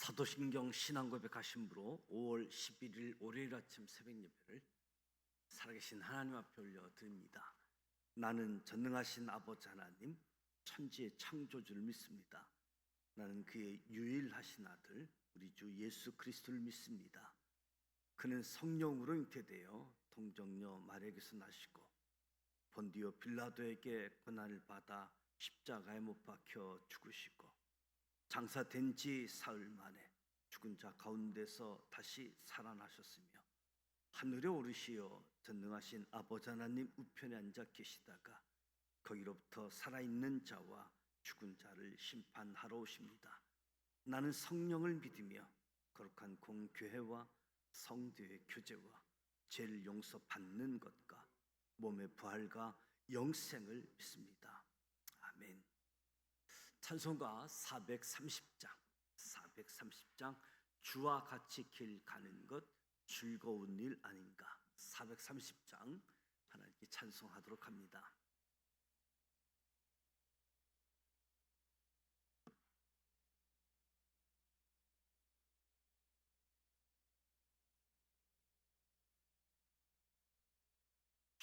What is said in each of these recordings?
사도신경 신앙고백 하심부로 5월 11일 월요일 아침 새벽 예배를 살아계신 하나님 앞에 올려드립니다. 나는 전능하신 아버지 하나님, 천지의 창조주를 믿습니다. 나는 그의 유일하신 아들 우리 주 예수 그리스도를 믿습니다. 그는 성령으로 잉태되어 동정녀 마리아에게서 나시고 본디오 빌라도에게 고난을 받아 십자가에 못 박혀 죽으시고 장사된 지 사흘 만에 죽은 자 가운데서 다시 살아나셨으며 하늘에 오르시어 전능하신 아버지 하나님 우편에 앉아 계시다가 거기로부터 살아있는 자와 죽은 자를 심판하러 오십니다. 나는 성령을 믿으며 거룩한 공교회와 성도의 교제와 죄를 용서받는 것과 몸의 부활과 영생을 믿습니다. 아멘. 찬송가 430장 주와 같이 길 가는 것 즐거운 일 아닌가. 430장 하나님께 찬송하도록 합니다.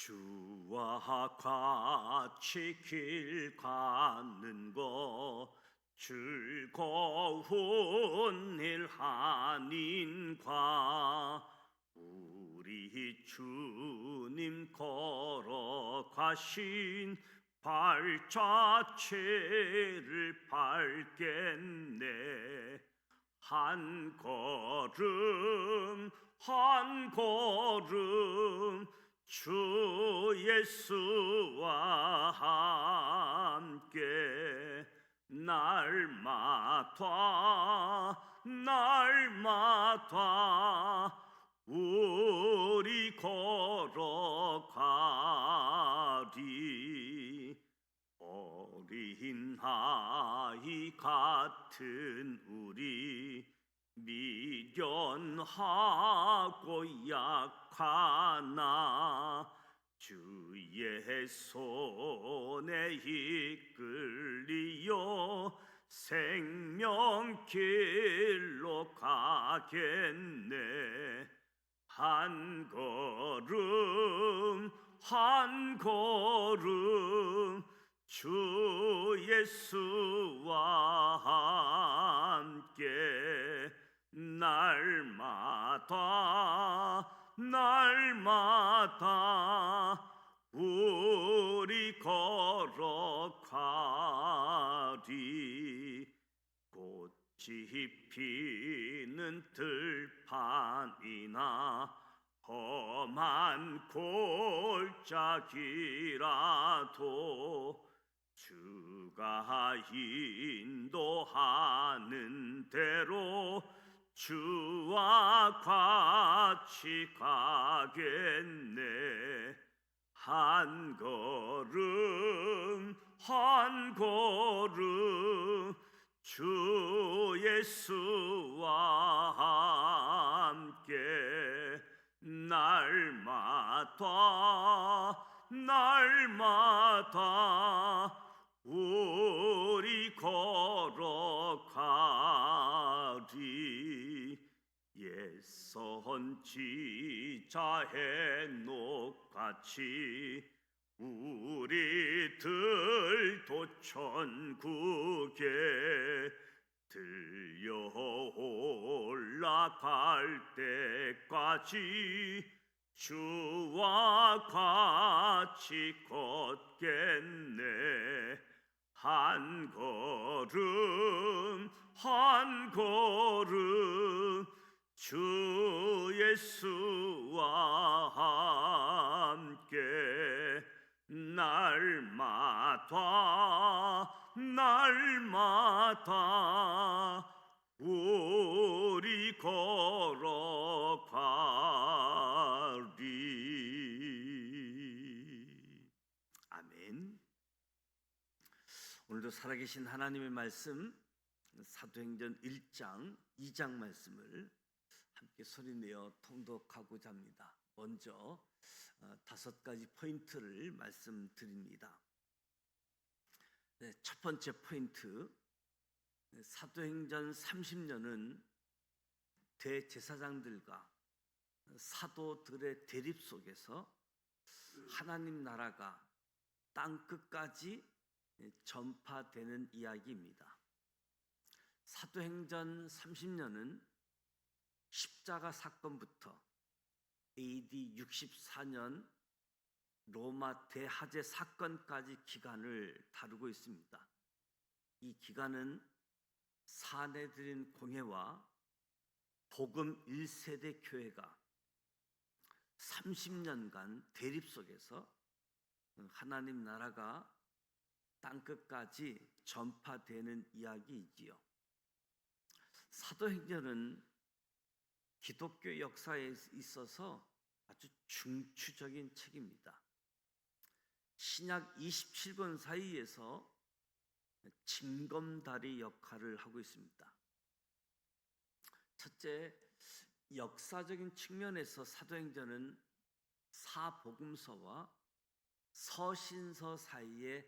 주와 같이 길 가는 것 즐거운 일 아닌가. 우리 주님 걸어가신 발자취를 밟겠네. 한 걸음 한 걸음 주 예수와 함께 날마다 우리 걸어가리. 어린 아이 같은 우리 미련하고 약하나 주의 손에 이끌리어 생명길로 가겠네. 한 걸음 한 걸음 주 예수와 함께 날마다 우리 걸어가리. 꽃이 피는 들판이나 험한 골짜기라도 주가 인도하는 대로 주와 같이 가겠네. 한 걸음 한 걸음 주 예수와 함께 날마다 우리 걸어가리. 옛 선지자 헤녹같이 우리들도 천국에 들려 올라갈 때까지 주와 같이 걷겠네. 한 걸음 한 걸음 주 예수와 함께 날마다 우리 걸어가리. 아멘. 오늘도 살아계신 하나님의 말씀 사도행전 1장 2장 말씀을 함께 소리내어 통독하고자 합니다. 먼저 5가지 포인트를 말씀드립니다. 첫 번째 포인트, 사도행전 30년은 대제사장들과 사도들의 대립 속에서 하나님 나라가 땅 끝까지 전파되는 이야기입니다. 사도행전 30년은 십자가 사건부터 AD 64년 로마 대하제 사건까지 기간을 다루고 있습니다. 이 기간은 사내들인 공회와 복음 1세대 교회가 30년간 대립 속에서 하나님 나라가 땅끝까지 전파되는 이야기이지요. 사도행전은 기독교 역사에 있어서 아주 중추적인 책입니다. 신약 27권 사이에서 징검다리 역할을 하고 있습니다. 첫째, 역사적인 측면에서 사도행전은 사복음서와 서신서 사이에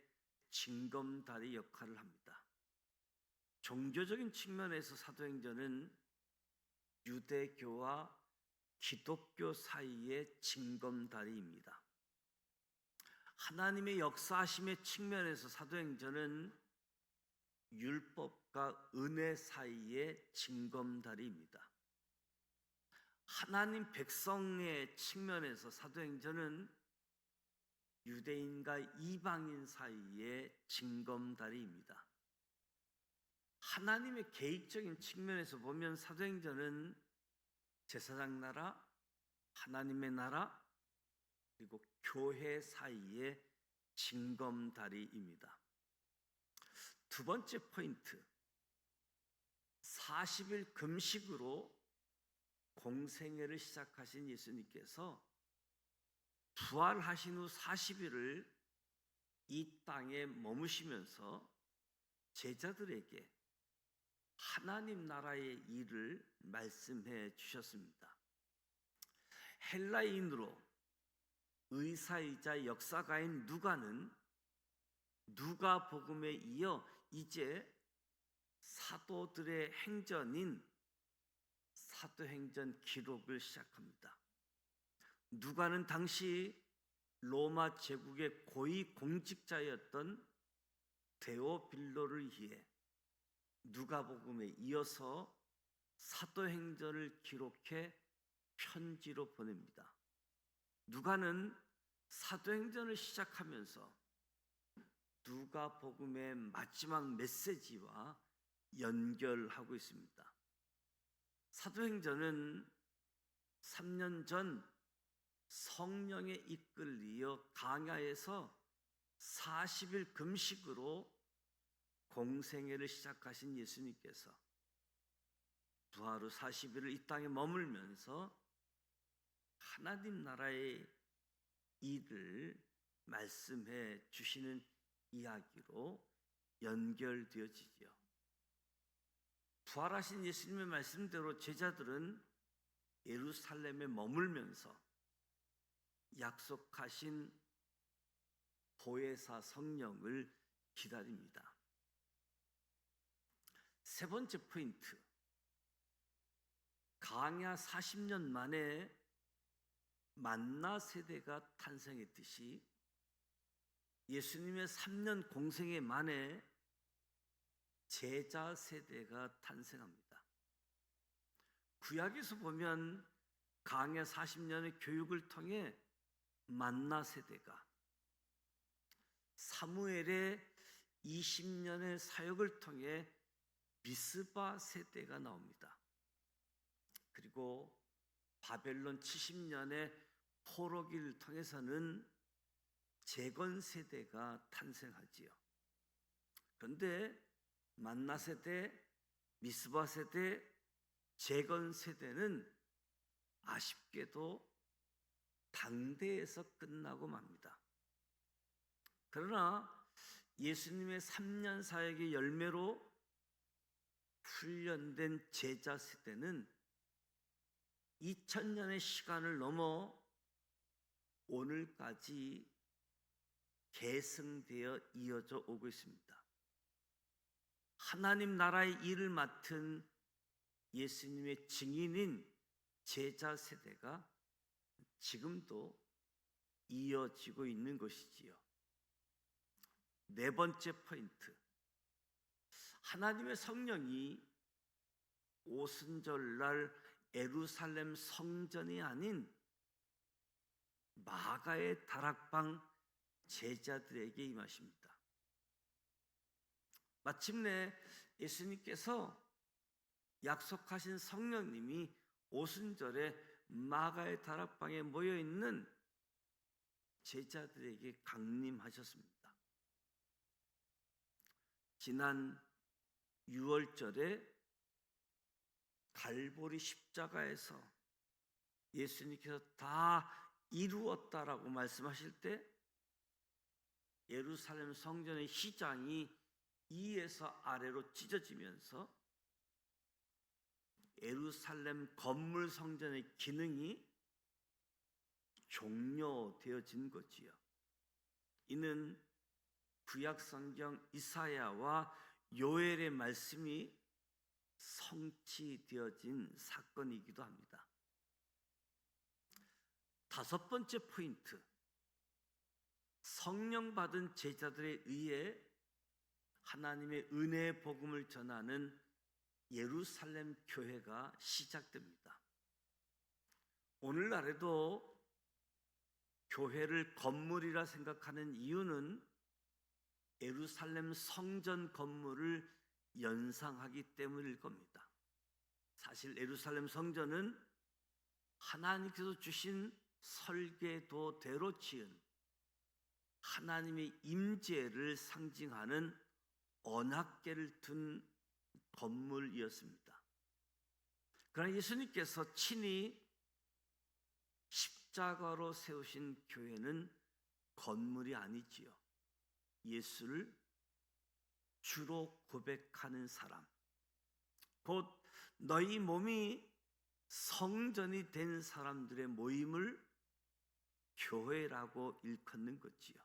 징검다리 역할을 합니다. 종교적인 측면에서 사도행전은 유대교와 기독교 사이의 징검다리입니다. 하나님의 역사하심의 측면에서 사도행전은 율법과 은혜 사이의 징검다리입니다. 하나님 백성의 측면에서 사도행전은 유대인과 이방인 사이의 징검다리입니다. 하나님의 계획적인 측면에서 보면 사도행전은 제사장 나라, 하나님의 나라, 그리고 교회 사이의 징검다리입니다. 두 번째 포인트, 40일 금식으로 공생애를 시작하신 예수님께서 부활하신 후 40일을 이 땅에 머무시면서 제자들에게 하나님 나라의 일을 말씀해 주셨습니다. 헬라인으로 의사이자 역사가인 누가는 누가복음에 이어 이제 사도들의 행전인 사도행전 기록을 시작합니다. 누가는 당시 로마 제국의 고위 공직자였던 데오빌로를 위해 누가복음에 이어서 사도행전을 기록해 편지로 보냅니다. 누가는 사도행전을 시작하면서 누가복음의 마지막 메시지와 연결하고 있습니다. 사도행전은 3년 전 성령에 이끌리어 강야에서 40일 금식으로 공생애를 시작하신 예수님께서 부활 후 40일을 이 땅에 머물면서 하나님 나라의 일을 말씀해 주시는 이야기로 연결되어지죠. 부활하신 예수님의 말씀대로 제자들은 예루살렘에 머물면서 약속하신 보혜사 성령을 기다립니다. 세 번째 포인트, 강야 40년 만에 만나 세대가 탄생했듯이 예수님의 3년 공생애 만에 제자 세대가 탄생합니다. 구약에서 보면 강야 40년의 교육을 통해 만나 세대가, 사무엘의 20년의 사역을 통해 미스바 세대가 나옵니다. 그리고 바벨론 70년의 포로기를 통해서는 재건 세대가 탄생하지요. 그런데 만나 세대, 미스바 세대, 재건 세대는 아쉽게도 당대에서 끝나고 맙니다. 그러나 예수님의 3년 사역의 열매로 훈련된 제자 세대는 2000년의 시간을 넘어 오늘까지 계승되어 이어져 오고 있습니다. 하나님 나라의 일을 맡은 예수님의 증인인 제자 세대가 지금도 이어지고 있는 것이지요. 네 번째 포인트, 하나님의 성령이 오순절날 예루살렘 성전이 아닌 마가의 다락방 제자들에게 임하십니다. 마침내 예수님께서 약속하신 성령님이 오순절에 마가의 다락방에 모여있는 제자들에게 강림하셨습니다. 지난 6월절에 갈보리 십자가에서 예수님께서 다 이루었다라고 말씀하실 때 예루살렘 성전의 휘장이 위에서 아래로 찢어지면서 예루살렘 건물 성전의 기능이 종료되어진 거지요. 이는 구약 성경 이사야와 요엘의 말씀이 성취되어진 사건이기도 합니다. 다섯 번째 포인트, 성령 받은 제자들에 의해 하나님의 은혜의 복음을 전하는 예루살렘 교회가 시작됩니다. 오늘날에도 교회를 건물이라 생각하는 이유는 예루살렘 성전 건물을 연상하기 때문일 겁니다. 사실 예루살렘 성전은 하나님께서 주신 설계도대로 지은 하나님의 임재를 상징하는 언약궤를 둔 건물이었습니다. 그러나 예수님께서 친히 십자가로 세우신 교회는 건물이 아니지요. 예수를 주로 고백하는 사람, 곧 너희 몸이 성전이 된 사람들의 모임을 교회라고 일컫는 거지요.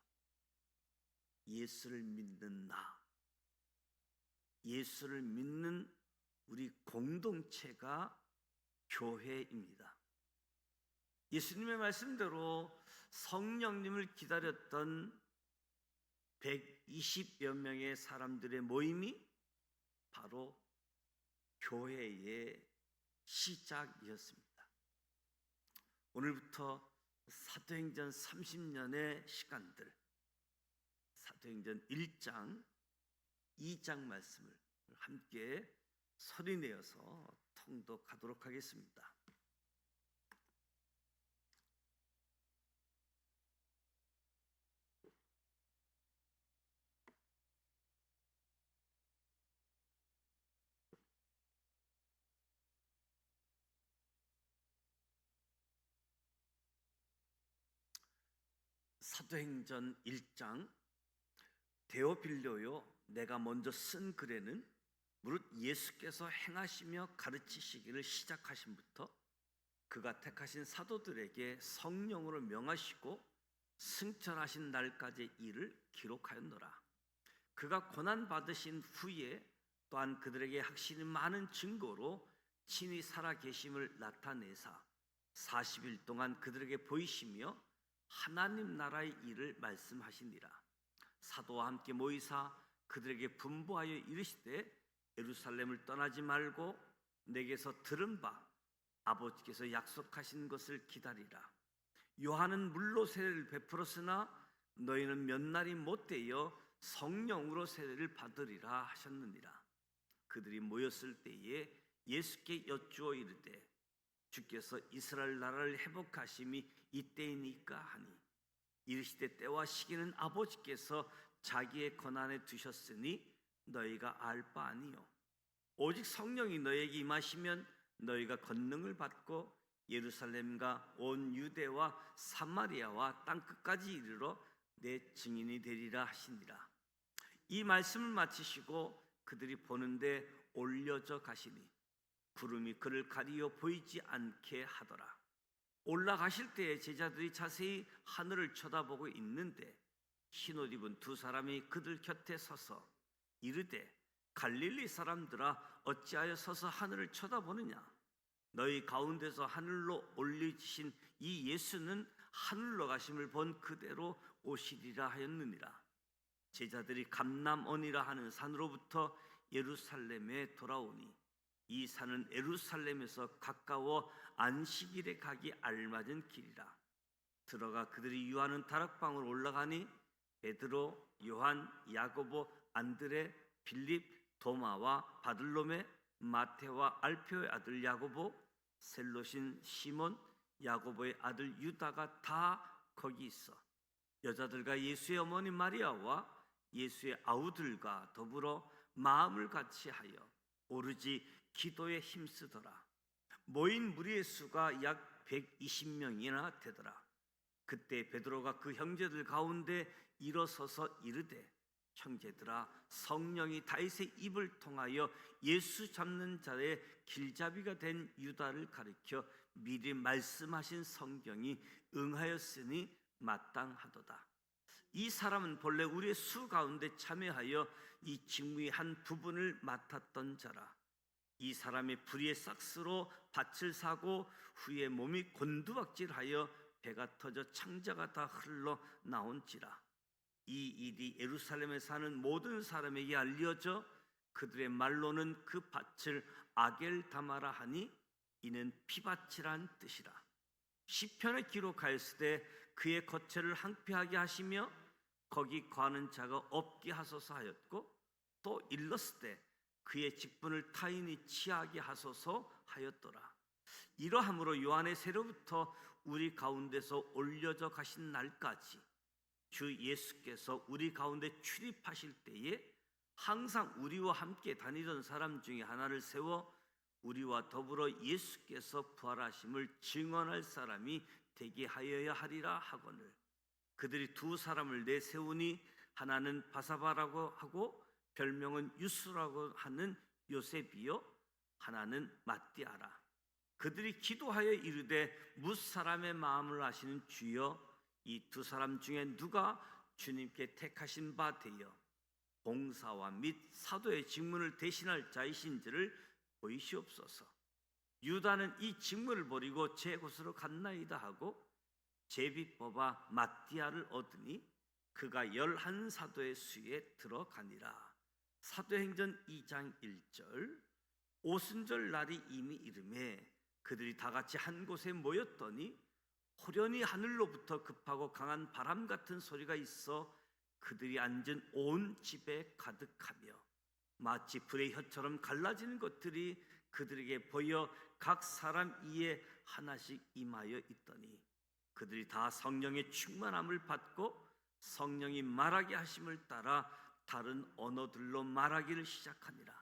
예수를 믿는 나, 예수를 믿는 우리 공동체가 교회입니다. 예수님의 말씀대로 성령님을 기다렸던 120여 명의 사람들의 모임이 바로 교회의 시작이었습니다. 오늘부터 사도행전 30년의 시간들, 사도행전 1장, 2장 말씀을 함께 소리내어서 통독하도록 하겠습니다. 사도행전 1장, 데오빌로요, 내가 먼저 쓴 글에는 무릇 예수께서 행하시며 가르치시기를 시작하심부터 그가 택하신 사도들에게 성령으로 명하시고 승천하신 날까지의 일을 기록하였노라. 그가 고난 받으신 후에 또한 그들에게 확실히 많은 증거로 친히 살아계심을 나타내사 40일 동안 그들에게 보이시며 하나님 나라의 일을 말씀하시니라. 사도와 함께 모이사 그들에게 분부하여 이르시되 예루살렘을 떠나지 말고 내게서 들은 바 아버지께서 약속하신 것을 기다리라. 요한은 물로 세례를 베풀었으나 너희는 몇 날이 못되어 성령으로 세례를 받으리라 하셨느니라. 그들이 모였을 때에 예수께 여쭈어 이르되 주께서 이스라엘 나라를 회복하심이 이때이니까 하니 이르시되 때와 시기는 아버지께서 자기의 권한에 두셨으니 너희가 알 바 아니요 오직 성령이 너희에게 임하시면 너희가 권능을 받고 예루살렘과 온 유대와 사마리아와 땅끝까지 이르러 내 증인이 되리라 하시니라. 이 말씀을 마치시고 그들이 보는데 올려져 가시니 구름이 그를 가리어 보이지 않게 하더라. 올라가실 때에 제자들이 자세히 하늘을 쳐다보고 있는데 흰옷 입은 두 사람이 그들 곁에 서서 이르되 갈릴리 사람들아, 어찌하여 서서 하늘을 쳐다보느냐? 너희 가운데서 하늘로 올리신 이 예수는 하늘로 가심을 본 그대로 오시리라 하였느니라. 제자들이 감람원이라 하는 산으로부터 예루살렘에 돌아오니 이 산은 예루살렘에서 가까워 안식일에 가기 알맞은 길이라. 들어가 그들이 유하는 다락방으로 올라가니 베드로, 요한, 야고보, 안드레, 빌립, 도마와 바들로메, 마테와 알페오의 아들 야고보, 셀롯인 시몬, 야고보의 아들 유다가 다 거기 있어 여자들과 예수의 어머니 마리아와 예수의 아우들과 더불어 마음을 같이하여 오르지 기도에 힘쓰더라. 모인 무리의 수가 약 120명이나 되더라. 그때 베드로가 그 형제들 가운데 일어서서 이르되, 형제들아, 성령이 다윗의 입을 통하여 예수 잡는 자의 길잡이가 된 유다를 가리켜 미리 말씀하신 성경이 응하였으니 마땅하도다. 이 사람은 본래 우리의 수 가운데 참여하여 이 직무의 한 부분을 맡았던 자라. 이 사람이 불의의 싹스로 밭을 사고 후에 몸이 곤두박질하여 배가 터져 창자가 다 흘러 나온지라. 이 일이 예루살렘에 사는 모든 사람에게 알려져 그들의 말로는 그 밭을 아겔다마라 하니 이는 피밭이란 뜻이라. 시편에 기록하였으되 그의 거처를 항폐하게 하시며 거기 거하는 자가 없게 하소서 하였고, 또 일렀으되 그의 직분을 타인이 취하게 하소서 하였더라. 이러함으로 요한의 세로부터 우리 가운데서 올려져 가신 날까지 주 예수께서 우리 가운데 출입하실 때에 항상 우리와 함께 다니던 사람 중에 하나를 세워 우리와 더불어 예수께서 부활하심을 증언할 사람이 되게 하여야 하리라 하거늘, 그들이 두 사람을 내세우니 하나는 바사바라고 하고 별명은 유스라고 하는 요셉이요, 하나는 마띠아라. 그들이 기도하여 이르되 무사람의 마음을 아시는 주여, 이 두 사람 중에 누가 주님께 택하신 바 되어 봉사와 및 사도의 직분을 대신할 자이신지를 보이시옵소서. 유다는 이 직무를 버리고 제 곳으로 갔나이다 하고 제비 뽑아 마띠아를 얻으니 그가 11 사도의 수에 들어가니라. 사도행전 2장 1절. 오순절 날이 이미 이르매 그들이 다 같이 한 곳에 모였더니 호련히 하늘로부터 급하고 강한 바람 같은 소리가 있어 그들이 앉은 온 집에 가득하며 마치 불의 혀처럼 갈라지는 것들이 그들에게 보여 각 사람 이에 하나씩 임하여 있더니 그들이 다 성령의 충만함을 받고 성령이 말하게 하심을 따라 다른 언어들로 말하기를 시작하니라.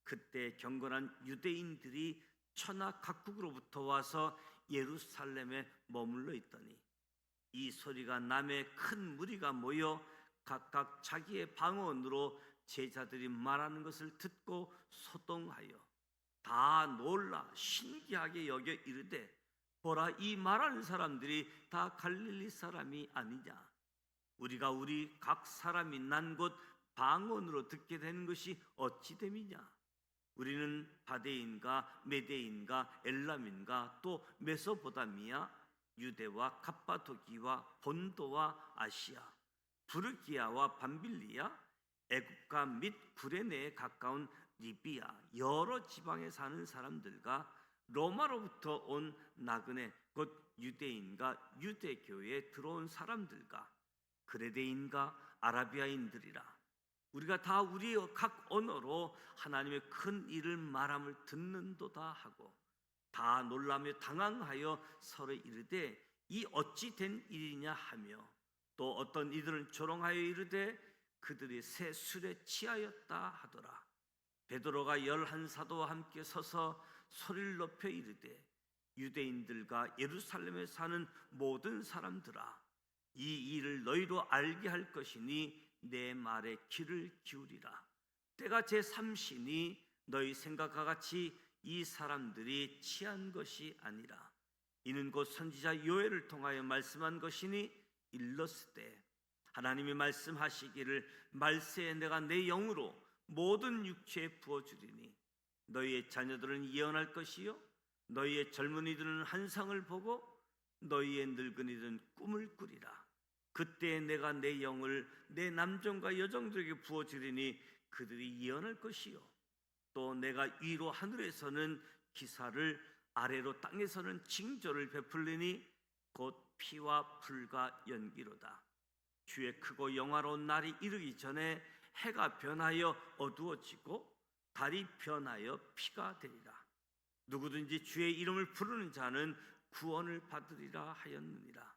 그때 경건한 유대인들이 천하 각국으로부터 와서 예루살렘에 머물러 있더니 이 소리가 남에 큰 무리가 모여 각각 자기의 방언으로 제자들이 말하는 것을 듣고 소동하여 다 놀라 신기하게 여겨 이르되, 보라, 이 말하는 사람들이 다 갈릴리 사람이 아니냐? 우리가 우리 각 사람이 난 곳 방언으로 듣게 되는 것이 어찌 됨이냐? 우리는 바데인가 메데인가 엘람인가 또 메소포타미아, 유대와 갑바도기와 본도와 아시아, 부르기아와 밤빌리아, 애국가 및 구레네에 가까운 리비아 여러 지방에 사는 사람들과 로마로부터 온 나그네 곧 유대인과 유대교에 들어온 사람들과 그레데인과 아라비아인들이라. 우리가 다 우리의 각 언어로 하나님의 큰 일을 말함을 듣는도다 하고 다 놀라며 당황하여 서로 이르되 이 어찌 된 일이냐 하며, 또 어떤 이들은 조롱하여 이르되 그들이 새 술에 취하였다 하더라. 베드로가 11 사도와 함께 서서 소리를 높여 이르되, 유대인들과 예루살렘에 사는 모든 사람들아, 이 일을 너희로 알게 할 것이니 내 말에 귀를 기울이라. 때가 제3시니 너희 생각과 같이 이 사람들이 취한 것이 아니라 이는 곧 선지자 요엘을 통하여 말씀한 것이니 일렀으되 하나님이 말씀하시기를 말세에 내가 내 영으로 모든 육체에 부어주리니 너희의 자녀들은 예언할 것이요 너희의 젊은이들은 환상을 보고 너희의 늙은이들은 꿈을 꾸리라. 그때 내가 내 영을 내 남종과 여종들에게 부어주리니 그들이 예언할 것이요 또 내가 위로 하늘에서는 기사를 아래로 땅에서는 징조를 베풀리니 곧 피와 불과 연기로다. 주의 크고 영화로운 날이 이르기 전에 해가 변하여 어두워지고 달이 변하여 피가 되리라. 누구든지 주의 이름을 부르는 자는 구원을 받으리라 하였느니라.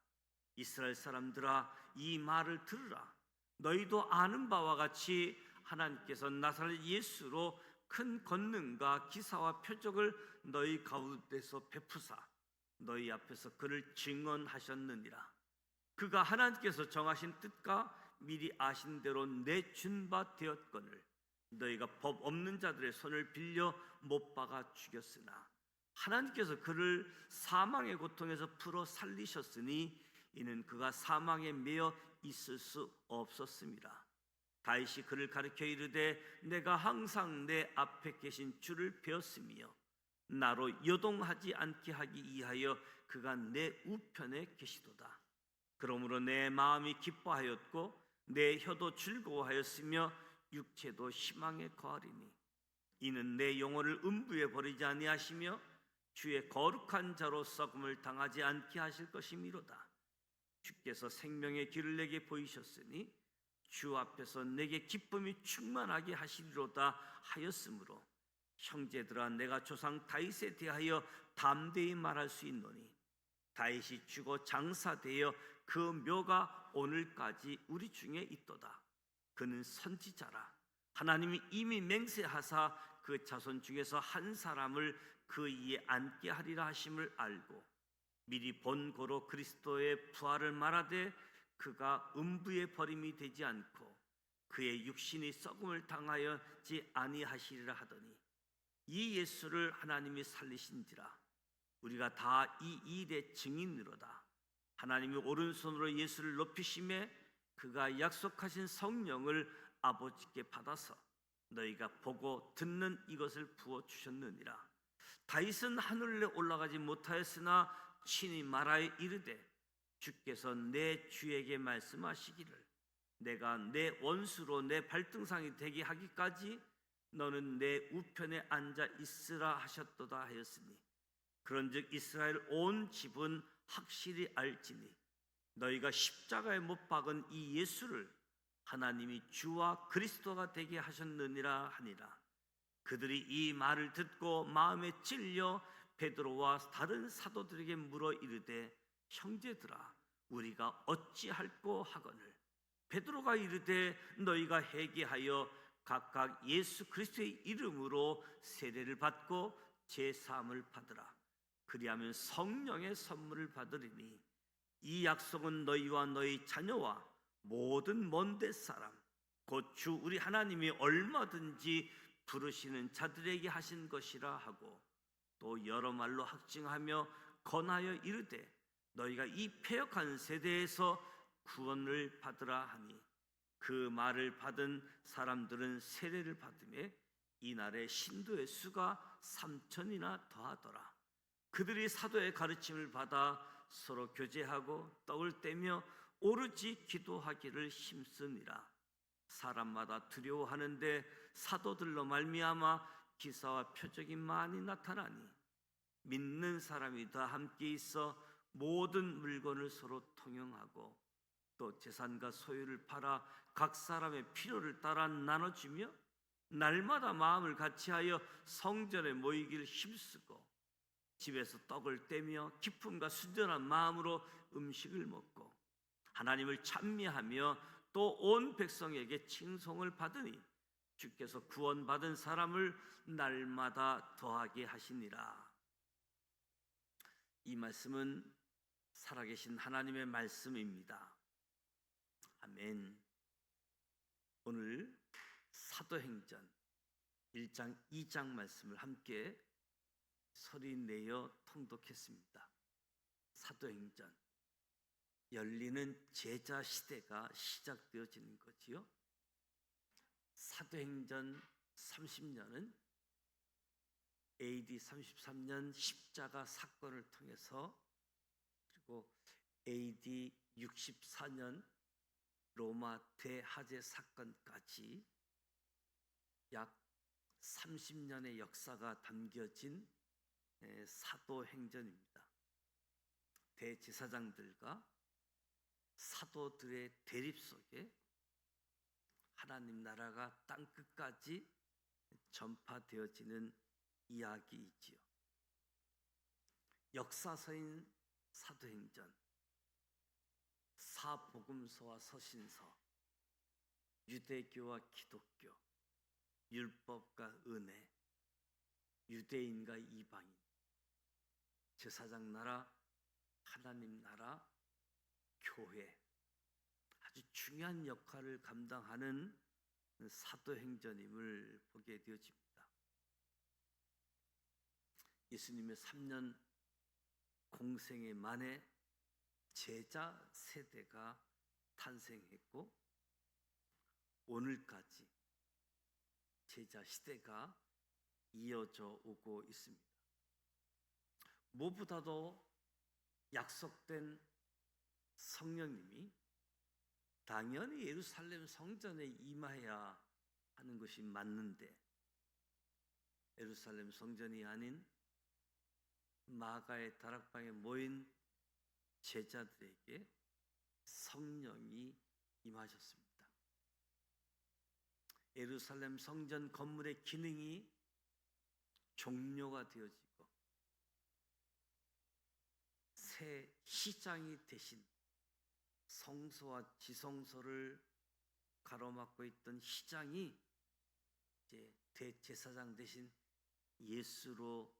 이스라엘 사람들아, 이 말을 들으라. 너희도 아는 바와 같이 하나님께서 나사렛 예수로 큰 권능과 기사와 표적을 너희 가운데서 베푸사 너희 앞에서 그를 증언하셨느니라. 그가 하나님께서 정하신 뜻과 미리 아신 대로 내준 바 되었거늘 너희가 법 없는 자들의 손을 빌려 못 박아 죽였으나 하나님께서 그를 사망의 고통에서 풀어 살리셨으니 이는 그가 사망에 매여 있을 수 없었습니다. 다윗이 그를 가리켜 이르되 내가 항상 내 앞에 계신 주를 배웠으며 나로 요동하지 않게 하기 위하여 그가 내 우편에 계시도다. 그러므로 내 마음이 기뻐하였고 내 혀도 즐거워하였으며 육체도 희망에 거하리니 이는 내 영혼을 음부에 버리지 아니하시며 주의 거룩한 자로 썩음을 당하지 않게 하실 것이미로다. 주께서 생명의 길을 내게 보이셨으니 주 앞에서 내게 기쁨이 충만하게 하시리로다 하였으므로 형제들아 내가 조상 다윗에 대하여 담대히 말할 수 있노니 다윗이 죽어 장사되어 그 묘가 오늘까지 우리 중에 있도다. 그는 선지자라. 하나님이 이미 맹세하사 그 자손 중에서 한 사람을 그 위에 앉게 하리라 하심을 알고 미리 본고로 그리스도의 부활을 말하되 그가 음부의 버림이 되지 않고 그의 육신이 썩음을 당하여지 아니하시리라 하더니 이 예수를 하나님이 살리신지라. 우리가 다 이 일의 증인으로다. 하나님이 오른손으로 예수를 높이심에 그가 약속하신 성령을 아버지께 받아서 너희가 보고 듣는 이것을 부어 주셨느니라. 다윗은 하늘에 올라가지 못하였으나 친히 말하여 이르되 주께서 내 주에게 말씀하시기를 내가 내 원수로 내 발등상이 되게 하기까지 너는 내 우편에 앉아 있으라 하셨도다 하였으니 그런즉 이스라엘 온 집은 확실히 알지니 너희가 십자가에 못 박은 이 예수를 하나님이 주와 그리스도가 되게 하셨느니라 하니라. 그들이 이 말을 듣고 마음에 찔려 베드로와 다른 사도들에게 물어 이르되 형제들아 우리가 어찌할꼬 하거늘 베드로가 이르되 너희가 회개하여 각각 예수 그리스도의 이름으로 세례를 받고 제사함을 받으라. 그리하면 성령의 선물을 받으리니 이 약속은 너희와 너희 자녀와 모든 먼데 사람 곧 주 우리 하나님이 얼마든지 부르시는 자들에게 하신 것이라 하고 또 여러 말로 확증하며 권하여 이르되 너희가 이 패역한 세대에서 구원을 받으라 하니 그 말을 받은 사람들은 세례를 받으며 이날에 신도의 수가 3,000이나 더하더라. 그들이 사도의 가르침을 받아 서로 교제하고 떡을 떼며 오르지 기도하기를 힘쓰니라. 사람마다 두려워하는데 사도들로 말미암아 기사와 표적이 많이 나타나니 믿는 사람이 다 함께 있어 모든 물건을 서로 통용하고 또 재산과 소유를 팔아 각 사람의 필요를 따라 나눠주며 날마다 마음을 같이하여 성전에 모이기를 힘쓰고 집에서 떡을 떼며 기쁨과 순전한 마음으로 음식을 먹고 하나님을 찬미하며 또 온 백성에게 칭송을 받으니 주께서 구원받은 사람을 날마다 더하게 하시니라. 이 말씀은 살아계신 하나님의 말씀입니다. 아멘. 오늘 사도행전 1장 2장 말씀을 함께 소리내어 통독했습니다. 사도행전 열리는 제자 시대가 시작되어지는 거지요. 사도행전 30년은 AD 33년 십자가 사건을 통해서, 그리고 AD 64년 로마 대화재 사건까지 약 30년의 역사가 담겨진 사도행전입니다. 대제사장들과 사도들의 대립 속에 하나님 나라가 땅 끝까지 전파되어지는 이야기이지요. 역사서인 사도행전, 사복음서와 서신서, 유대교와 기독교, 율법과 은혜, 유대인과 이방인, 제사장 나라, 하나님 나라, 교회, 아주 중요한 역할을 감당하는 사도행전임을 보게 되어집니다. 예수님의 3년 공생애 만에 제자 세대가 탄생했고, 오늘까지 제자 시대가 이어져 오고 있습니다. 무엇보다도 약속된 성령님이 당연히 예루살렘 성전에 임하여야 하는 것이 맞는데, 예루살렘 성전이 아닌 마가의 다락방에 모인 제자들에게 성령이 임하셨습니다. 예루살렘 성전 건물의 기능이 종료가 되어지고 새 시장이 대신 성소와 지성소를 가로막고 있던 시장이 이제 대제사장 대신 예수로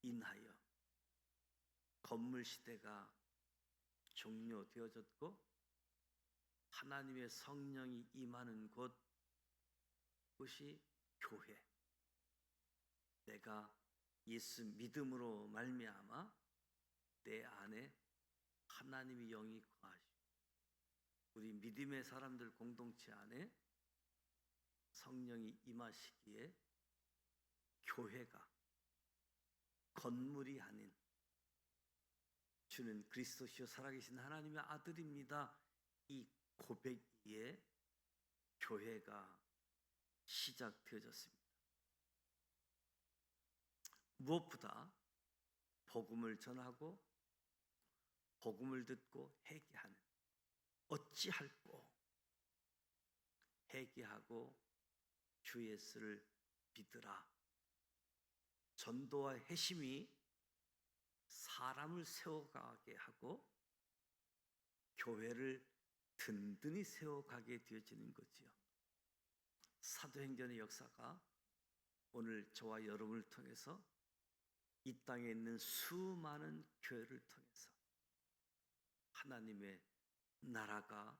인하여 건물 시대가 종료되어졌고, 하나님의 성령이 임하는 곳, 그것이 교회. 내가 예수 믿음으로 말미암아 내 안에 하나님의 영이 거하시고, 우리 믿음의 사람들 공동체 안에 성령이 임하시기에 교회가 건물이 아닌 주는 그리스도시요 살아계신 하나님의 아들입니다, 이 고백 위에 교회가 시작되어졌습니다. 무엇보다 복음을 전하고 복음을 듣고 회개하는, 어찌할꼬 회개하고 주 예수를 믿으라. 전도와 회심이 사람을 세워가게 하고 교회를 든든히 세워가게 되어지는 거지요. 사도행전의 역사가 오늘 저와 여러분을 통해서 이 땅에 있는 수많은 교회를 통해서 하나님의 나라가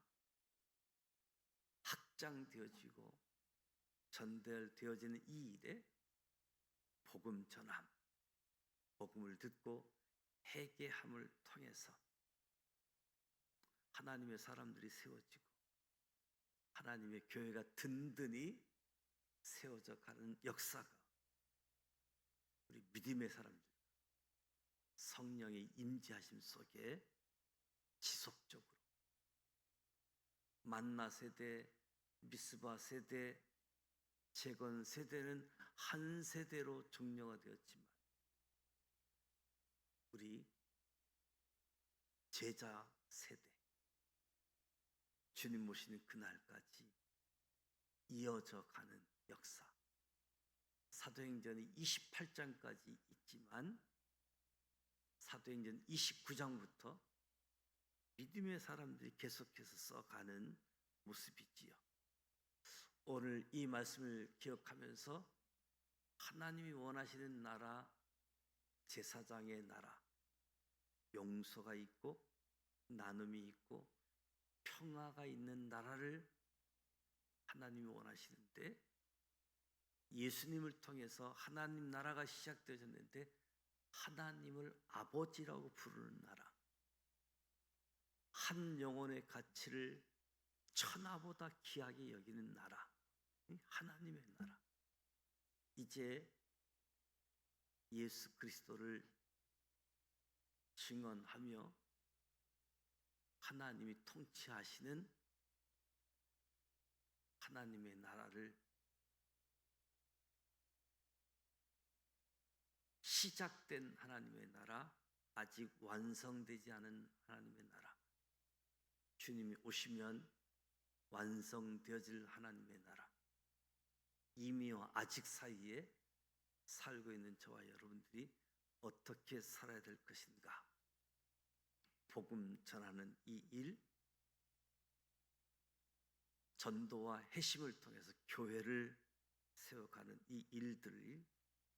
확장되어지고 전달되어지는 이 일에 복음 전함, 복음을 듣고 회개함을 통해서 하나님의 사람들이 세워지고 하나님의 교회가 든든히 세워져 가는 역사가 우리 믿음의 사람들 성령의 임재하심 속에 지속적으로 만나 세대, 미스바 세대, 재건 세대는 한 세대로 종료가 되었지만 우리 제자 세대, 주님 모시는 그날까지 이어져 가는 역사. 사도행전이 28장까지 있지만 사도행전 29장부터 믿음의 사람들이 계속해서 써가는 모습이지요. 오늘 이 말씀을 기억하면서 하나님이 원하시는 나라, 제사장의 나라, 용서가 있고 나눔이 있고 평화가 있는 나라를 하나님이 원하시는데, 예수님을 통해서 하나님 나라가 시작되어졌는데 하나님을 아버지라고 부르는 나라, 한 영혼의 가치를 천하보다 귀하게 여기는 나라, 하나님의 나라. 이제 예수 그리스도를 증언하며 하나님이 통치하시는 하나님의 나라를 시작된 하나님의 나라, 아직 완성되지 않은 하나님의 나라, 주님이 오시면 완성되어질 하나님의 나라, 이미와 아직 사이에 살고 있는 저와 여러분들이 어떻게 살아야 될 것인가? 복음 전하는 이 일, 전도와 회심을 통해서 교회를 세워가는 이 일들이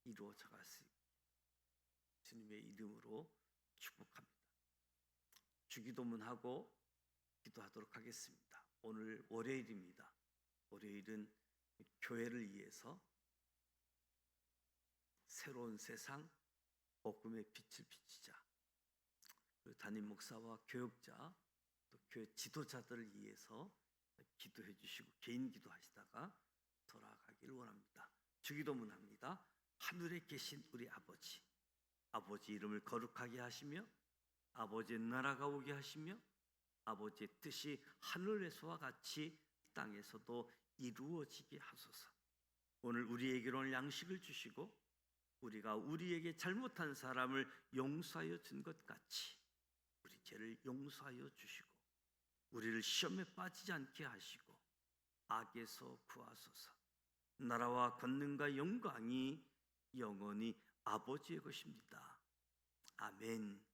이루어져 갈 수 있게 주님의 이름으로 축복합니다. 주기도문하고 기도하도록 하겠습니다. 오늘 월요일입니다. 월요일은 교회를 위해서 새로운 세상 복음의 빛을 비치자. 담임 목사와 교역자 또 교회 지도자들을 위해서 기도해 주시고 개인 기도하시다가 돌아가기를 원합니다. 주기도문합니다. 하늘에 계신 우리 아버지, 아버지 이름을 거룩하게 하시며 아버지의 나라가 오게 하시며 아버지의 뜻이 하늘에서와 같이 땅에서도 이루어지게 하소서. 오늘 우리에게로 오늘 양식을 주시고 우리가 우리에게 잘못한 사람을 용서하여 준 것 같이 우리 죄를 용서하여 주시고 우리를 시험에 빠지지 않게 하시고 악에서 구하소서. 나라와 권능과 영광이 영원히 아버지의 것입니다. 아멘.